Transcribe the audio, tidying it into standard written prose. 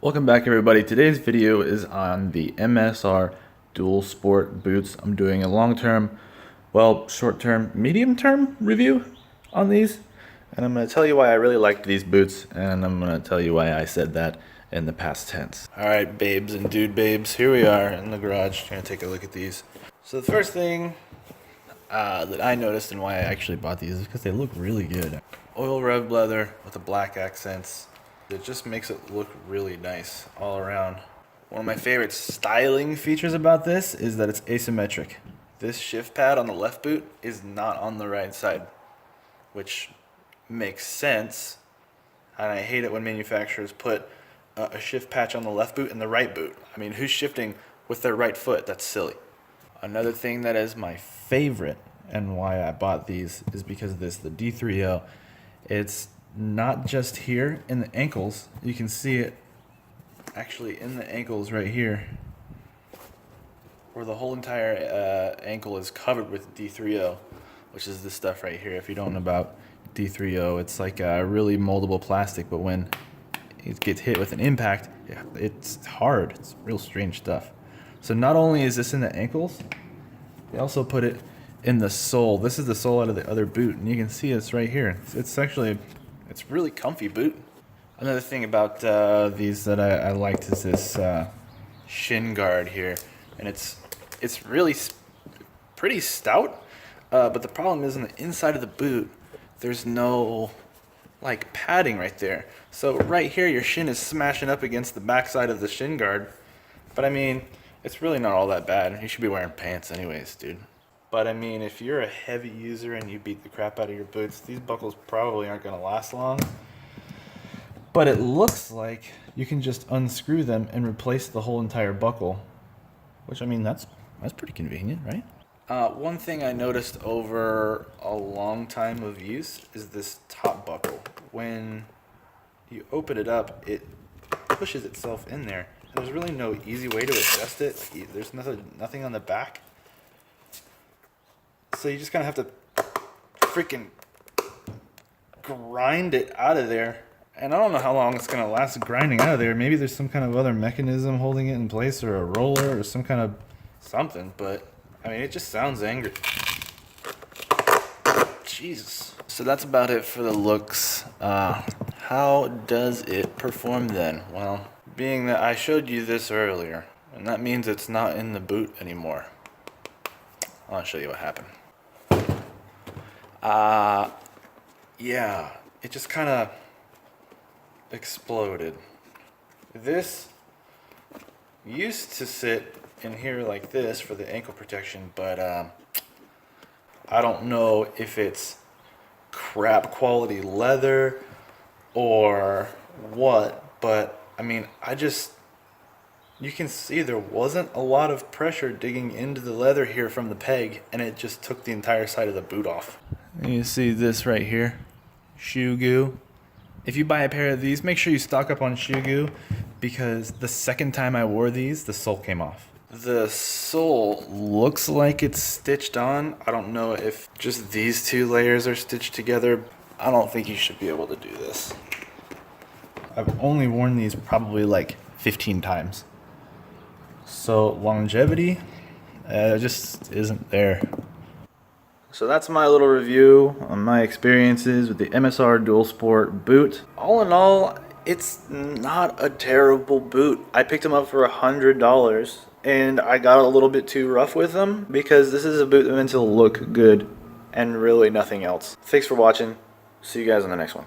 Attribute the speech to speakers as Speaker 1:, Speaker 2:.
Speaker 1: Welcome back, everybody. Today's video is on the MSR dual sport boots. I'm doing a long-term, well, short-term, medium-term review on these, and I'm going to tell you why I really liked these boots, and I'm going to tell you why I said that in the past tense. All right, babes and dude babes, here we are in the garage trying to take a look at these. So the first thing that I noticed and why I actually bought these is because they look really good. Oil rub leather with the black accents. It just makes it look really nice all around. One of my favorite styling features about this is that it's asymmetric. This shift pad on the left boot is not on the right side, which makes sense. And I hate it when manufacturers put a shift patch on the left boot and the right boot. I mean, who's shifting with their right foot? That's silly. Another thing that is my favorite and why I bought these is because of this, the D3O. It's not just here in the ankles. You can see it actually in the ankles right here, where the whole entire ankle is covered with D3O, which is this stuff right here. If you don't know about D3O, it's like a really moldable plastic, but when it gets hit with an impact, it's hard. It's real strange stuff. So not only is this in the ankles, they also put it in the sole. This is the sole out of the other boot, and you can see it's right here. It's actually, it's really comfy boot. Another thing about these that I liked is this Shin Guard here, and it's really pretty stout. But the problem is on the inside of the boot, there's no like padding right there. So right here, your shin is smashing up against the backside of the Shin Guard. But I mean, it's really not all that bad. You should be wearing pants anyways, dude. But I mean, if you're a heavy user and you beat the crap out of your boots, these buckles probably aren't going to last long. But it looks like you can just unscrew them and replace the whole entire buckle, which, I mean, that's pretty convenient, right? One thing I noticed over a long time of use is this top buckle. When you open it up, it pushes itself in there. And there's really no easy way to adjust it. Like, there's nothing on the back. So you just kind of have to freaking grind it out of there. And I don't know how long it's going to last grinding out of there. Maybe there's some kind of other mechanism holding it in place, or a roller, or some kind of something. But, I mean, it just sounds angry. Jesus. So that's about it for the looks. How does it perform then? Well, being that I showed you this earlier, and that means it's not in the boot anymore. I'll show you what happened. Yeah, it just kind of exploded. This used to sit in here like this for the ankle protection, but I don't know if it's crap quality leather or what, but I mean, you can see there wasn't a lot of pressure digging into the leather here from the peg, and it just took the entire side of the boot off. And you see this right here, shoe goo. If you buy a pair of these, make sure you stock up on shoe goo, because the second time I wore these, the sole came off. The sole looks like it's stitched on. I don't know if just these two layers are stitched together. I don't think you should be able to do this. I've only worn these probably like 15 times. So longevity just isn't there. So that's my little review on my experiences with the MSR Dual Sport boot. All in all, it's not a terrible boot. I picked them up for $100, and I got a little bit too rough with them because this is a boot that meant to look good and really nothing else. Thanks for watching. See you guys on the next one.